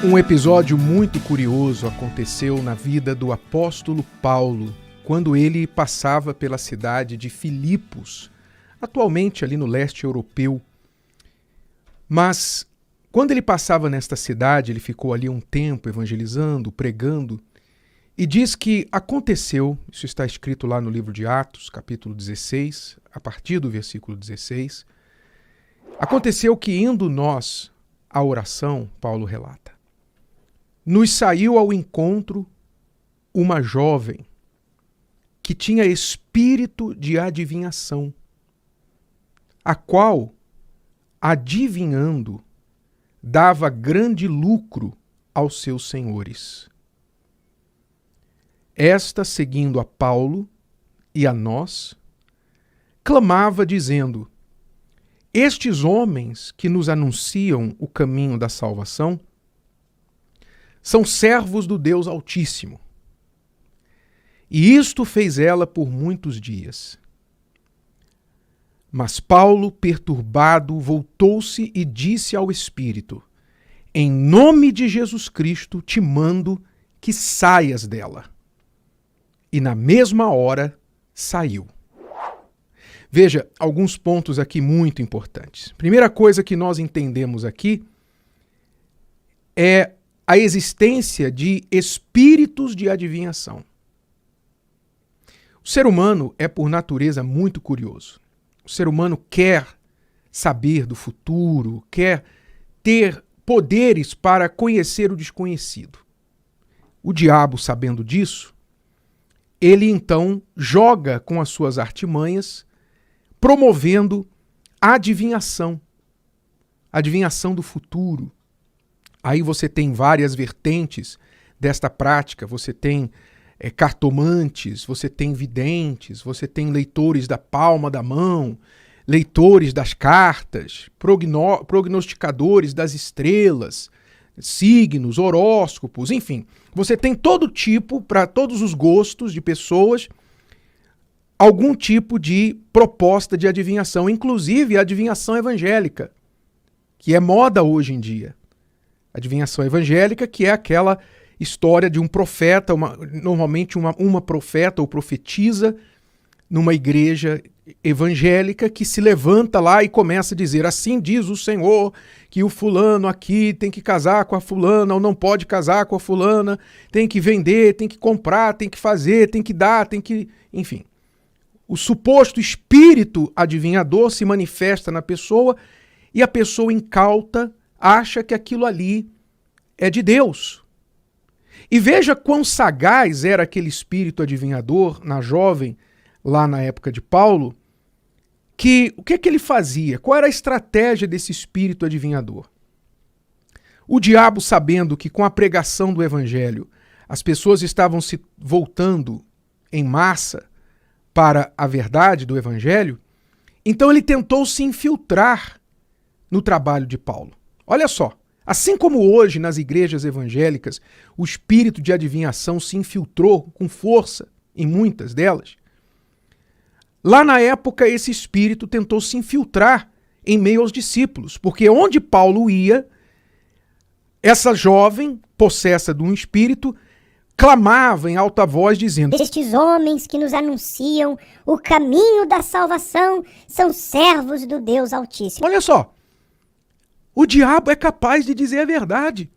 Um episódio muito curioso aconteceu na vida do apóstolo Paulo, quando ele passava pela cidade de Filipos, atualmente ali no leste europeu. Mas, quando ele passava nesta cidade, ele ficou ali um tempo evangelizando, pregando, e diz que aconteceu, isso está escrito lá no livro de Atos, capítulo 16, a partir do versículo 16, aconteceu que indo nós à oração, Paulo relata, nos saiu ao encontro uma jovem que tinha espírito de adivinhação, a qual, adivinhando, dava grande lucro aos seus senhores. Esta, seguindo a Paulo e a nós, clamava dizendo: estes homens que nos anunciam o caminho da salvação são servos do Deus Altíssimo. E isto fez ela por muitos dias. Mas Paulo, perturbado, voltou-se e disse ao Espírito: em nome de Jesus Cristo te mando que saias dela. E na mesma hora saiu. Veja, alguns pontos aqui muito importantes. Primeira coisa que nós entendemos aqui é a existência de espíritos de adivinhação. O ser humano é, por natureza, muito curioso. O ser humano quer saber do futuro, quer ter poderes para conhecer o desconhecido. O diabo, sabendo disso, ele então joga com as suas artimanhas, promovendo a adivinhação do futuro. Aí você tem várias vertentes desta prática, você tem cartomantes, você tem videntes, você tem leitores da palma da mão, leitores das cartas, prognosticadores das estrelas, signos, horóscopos, enfim. Você tem todo tipo, para todos os gostos de pessoas, algum tipo de proposta de adivinhação, inclusive a adivinhação evangélica, que é moda hoje em dia. Adivinhação evangélica, que é aquela história de um profeta, normalmente uma profeta ou profetisa numa igreja evangélica que se levanta lá e começa a dizer: assim diz o Senhor que o fulano aqui tem que casar com a fulana ou não pode casar com a fulana, tem que vender, tem que comprar, tem que fazer, tem que dar, tem que... Enfim, o suposto espírito adivinhador se manifesta na pessoa e a pessoa incauta acha que aquilo ali é de Deus. E veja quão sagaz era aquele espírito adivinhador na jovem, lá na época de Paulo, que o que é que ele fazia? Qual era a estratégia desse espírito adivinhador? O diabo, sabendo que com a pregação do evangelho as pessoas estavam se voltando em massa para a verdade do evangelho, então ele tentou se infiltrar no trabalho de Paulo. Olha só, assim como hoje nas igrejas evangélicas o espírito de adivinhação se infiltrou com força em muitas delas, lá na época esse espírito tentou se infiltrar em meio aos discípulos, porque onde Paulo ia, essa jovem, possessa de um espírito, clamava em alta voz dizendo: estes homens que nos anunciam o caminho da salvação são servos do Deus Altíssimo. Olha só, o diabo é capaz de dizer a verdade.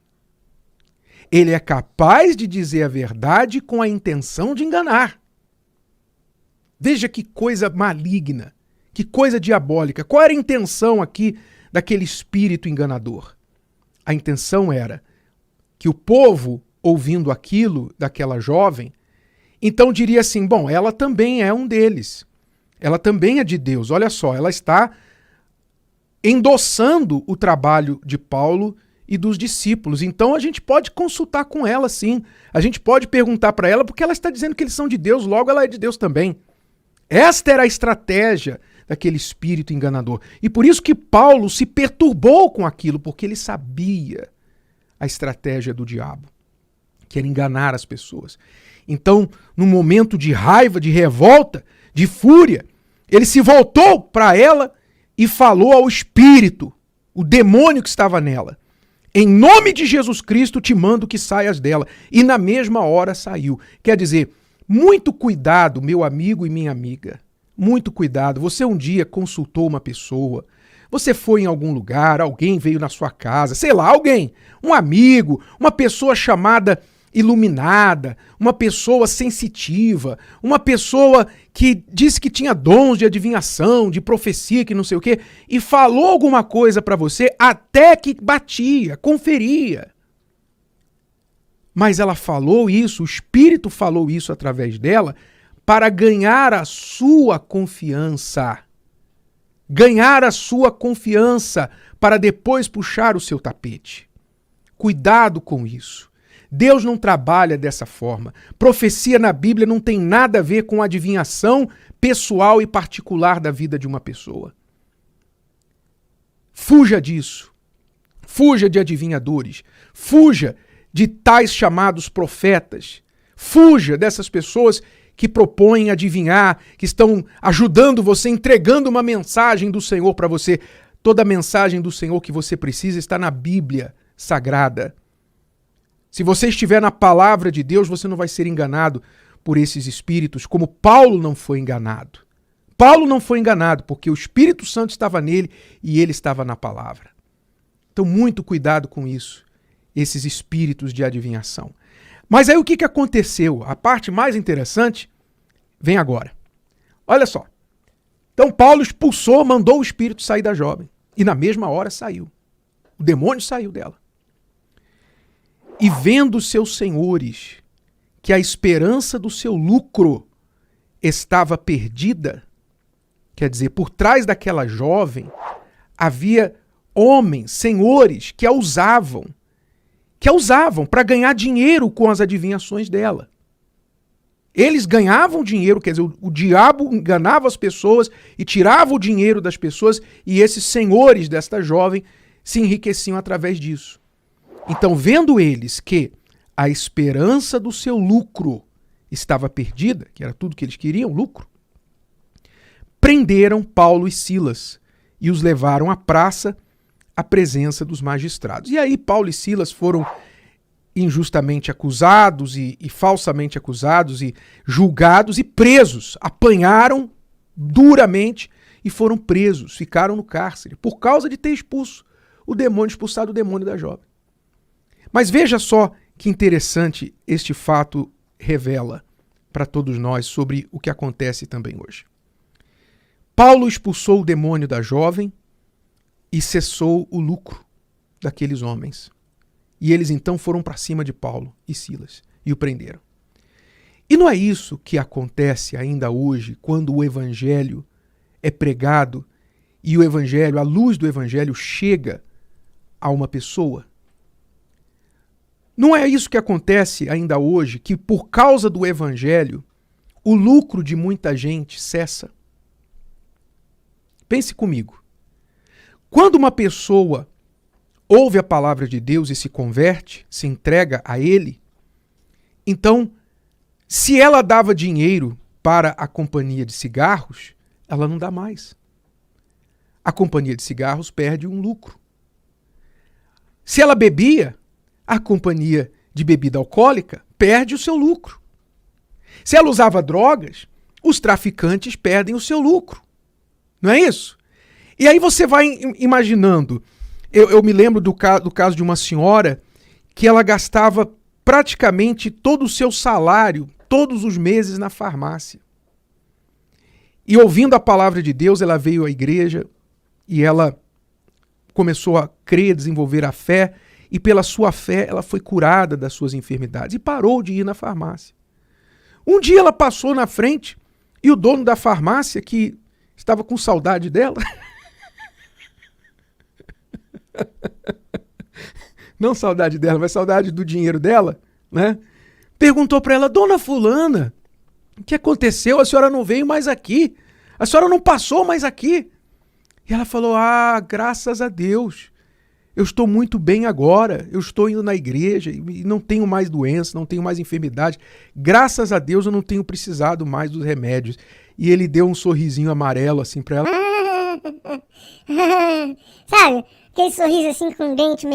Ele é capaz de dizer a verdade com a intenção de enganar. Veja que coisa maligna, que coisa diabólica. Qual era a intenção aqui daquele espírito enganador? A intenção era que o povo, ouvindo aquilo daquela jovem, então diria assim: bom, ela também é um deles. Ela também é de Deus. Olha só, ela está endossando o trabalho de Paulo e dos discípulos. Então a gente pode consultar com ela, sim. A gente pode perguntar para ela, porque ela está dizendo que eles são de Deus, logo ela é de Deus também. Esta era a estratégia daquele espírito enganador. E por isso que Paulo se perturbou com aquilo, porque ele sabia a estratégia do diabo, que era enganar as pessoas. Então, num momento de raiva, de revolta, de fúria, ele se voltou para ela e falou ao espírito, o demônio que estava nela, Em nome de Jesus Cristo te mando que saias dela. E na mesma hora saiu. Quer dizer, muito cuidado, meu amigo e minha amiga. Muito cuidado. Você um dia consultou uma pessoa, você foi em algum lugar, alguém veio na sua casa, sei lá, alguém, um amigo, uma pessoa chamada iluminada, uma pessoa sensitiva, uma pessoa que disse que tinha dons de adivinhação, de profecia, que não sei o quê, e falou alguma coisa para você até que batia, conferia. Mas ela falou isso, o Espírito falou isso através dela para ganhar a sua confiança. Ganhar a sua confiança para depois puxar o seu tapete. Cuidado com isso. Deus não trabalha dessa forma. Profecia na Bíblia não tem nada a ver com adivinhação pessoal e particular da vida de uma pessoa. Fuja disso. Fuja de adivinhadores. Fuja de tais chamados profetas. Fuja dessas pessoas que propõem adivinhar, que estão ajudando você, entregando uma mensagem do Senhor para você. Toda a mensagem do Senhor que você precisa está na Bíblia Sagrada. Se você estiver na palavra de Deus, você não vai ser enganado por esses espíritos, como Paulo não foi enganado. Paulo não foi enganado porque o Espírito Santo estava nele e ele estava na palavra. Então, muito cuidado com isso, esses espíritos de adivinhação. Mas aí o que aconteceu? A parte mais interessante vem agora. Olha só. Então, Paulo expulsou, mandou o espírito sair da jovem. E na mesma hora saiu. O demônio saiu dela. E vendo seus senhores que a esperança do seu lucro estava perdida, quer dizer, por trás daquela jovem havia homens, senhores, que a usavam para ganhar dinheiro com as adivinhações dela. Eles ganhavam dinheiro, quer dizer, o diabo enganava as pessoas e tirava o dinheiro das pessoas e esses senhores desta jovem se enriqueciam através disso. Então, vendo eles que a esperança do seu lucro estava perdida, que era tudo que eles queriam, lucro, prenderam Paulo e Silas e os levaram à praça à presença dos magistrados. E aí Paulo e Silas foram injustamente acusados e falsamente acusados e julgados e presos. Apanharam duramente e foram presos, ficaram no cárcere por causa de ter expulsado o demônio da jovem. Mas veja só que interessante este fato revela para todos nós sobre o que acontece também hoje. Paulo expulsou o demônio da jovem e cessou o lucro daqueles homens. E eles então foram para cima de Paulo e Silas e o prenderam. E não é isso que acontece ainda hoje quando o evangelho é pregado e o evangelho, a luz do evangelho chega a uma pessoa? Não é isso que acontece ainda hoje, que por causa do evangelho, o lucro de muita gente cessa? Pense comigo. Quando uma pessoa ouve a palavra de Deus e se converte, se entrega a Ele, então, se ela dava dinheiro para a companhia de cigarros, ela não dá mais. A companhia de cigarros perde um lucro. Se ela bebia, a companhia de bebida alcoólica perde o seu lucro. Se ela usava drogas, os traficantes perdem o seu lucro. Não é isso? E aí você vai imaginando. Eu me lembro do caso de uma senhora que ela gastava praticamente todo o seu salário, todos os meses, na farmácia. E ouvindo a palavra de Deus, ela veio à igreja e ela começou a crer, desenvolver a fé, e pela sua fé ela foi curada das suas enfermidades e parou de ir na farmácia. Um dia ela passou na frente e o dono da farmácia, que estava com saudade dela, não saudade dela, mas saudade do dinheiro dela, né? Perguntou para ela: Dona Fulana, o que aconteceu? A senhora não veio mais aqui. A senhora não passou mais aqui. E ela falou: graças a Deus. Eu estou muito bem agora. Eu estou indo na igreja e não tenho mais doença, não tenho mais enfermidade. Graças a Deus eu não tenho precisado mais dos remédios. E ele deu um sorrisinho amarelo assim para ela. Sabe? Aquele sorriso assim com o dente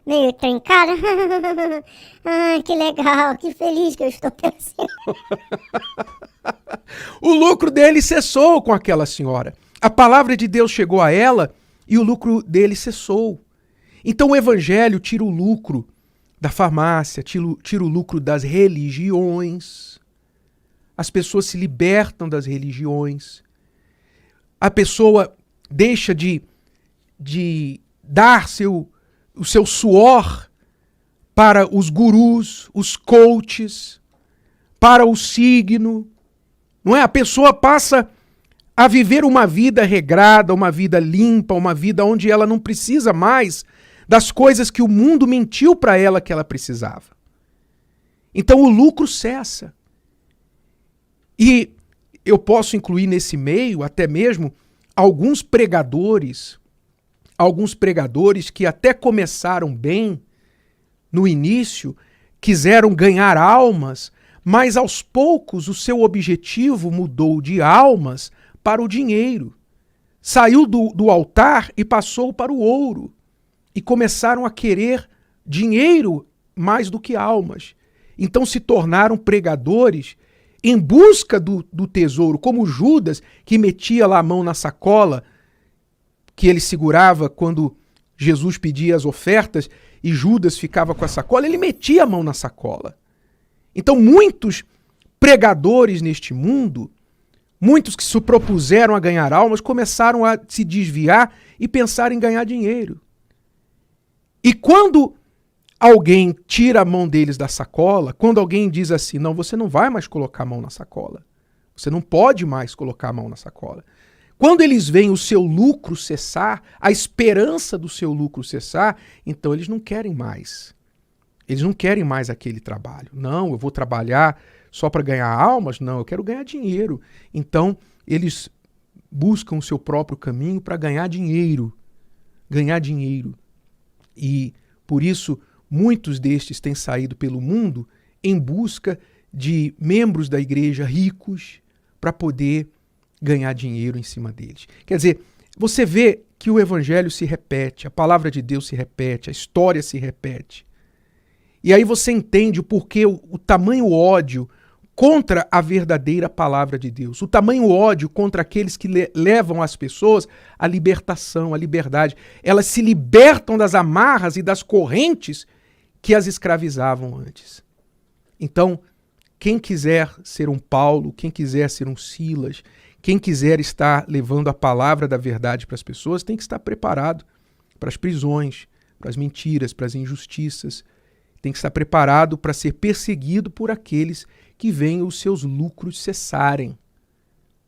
meio trincada. Ah, que legal, que feliz que eu estou pela senhora. O lucro dele cessou com aquela senhora. A palavra de Deus chegou a ela e o lucro dele cessou. Então o evangelho tira o lucro da farmácia, tira o lucro das religiões. As pessoas se libertam das religiões. A pessoa deixa de dar o seu suor para os gurus, os coaches, para o signo. Não é? A pessoa passa a viver uma vida regrada, uma vida limpa, uma vida onde ela não precisa mais das coisas que o mundo mentiu para ela que ela precisava. Então o lucro cessa. E eu posso incluir nesse meio até mesmo alguns pregadores que até começaram bem no início, quiseram ganhar almas, mas aos poucos o seu objetivo mudou de almas para o dinheiro. Saiu do altar e passou para o ouro. E começaram a querer dinheiro mais do que almas. Então se tornaram pregadores em busca do tesouro, como Judas, que metia lá a mão na sacola que ele segurava quando Jesus pedia as ofertas e Judas ficava com a sacola, ele metia a mão na sacola. Então muitos pregadores neste mundo, muitos que se propuseram a ganhar almas, começaram a se desviar e pensar em ganhar dinheiro. E quando alguém tira a mão deles da sacola, quando alguém diz assim, não, você não vai mais colocar a mão na sacola, você não pode mais colocar a mão na sacola. Quando eles veem o seu lucro cessar, a esperança do seu lucro cessar, então eles não querem mais. Eles não querem mais aquele trabalho. Não, eu vou trabalhar só para ganhar almas? Não, eu quero ganhar dinheiro. Então eles buscam o seu próprio caminho para ganhar dinheiro. Ganhar dinheiro. E por isso muitos destes têm saído pelo mundo em busca de membros da igreja ricos para poder ganhar dinheiro em cima deles. Quer dizer, você vê que o evangelho se repete, a palavra de Deus se repete, a história se repete. E aí você entende o porquê, o tamanho ódio contra a verdadeira palavra de Deus, o tamanho ódio contra aqueles que levam as pessoas à libertação, à liberdade. Elas se libertam das amarras e das correntes que as escravizavam antes. Então, quem quiser ser um Paulo, quem quiser ser um Silas, quem quiser estar levando a palavra da verdade para as pessoas, tem que estar preparado para as prisões, para as mentiras, para as injustiças. Tem que estar preparado para ser perseguido por aqueles que veem os seus lucros cessarem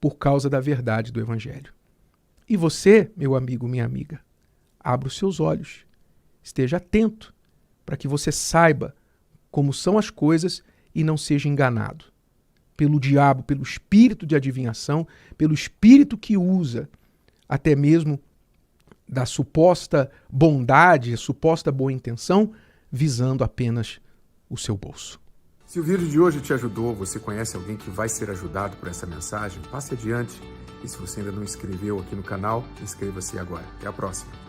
por causa da verdade do Evangelho. E você, meu amigo, minha amiga, abra os seus olhos, esteja atento para que você saiba como são as coisas e não seja enganado pelo diabo, pelo espírito de adivinhação, pelo espírito que usa até mesmo da suposta bondade, suposta boa intenção, visando apenas o seu bolso. Se o vídeo de hoje te ajudou, você conhece alguém que vai ser ajudado por essa mensagem, passe adiante. E se você ainda não inscreveu aqui no canal, inscreva-se agora. Até a próxima.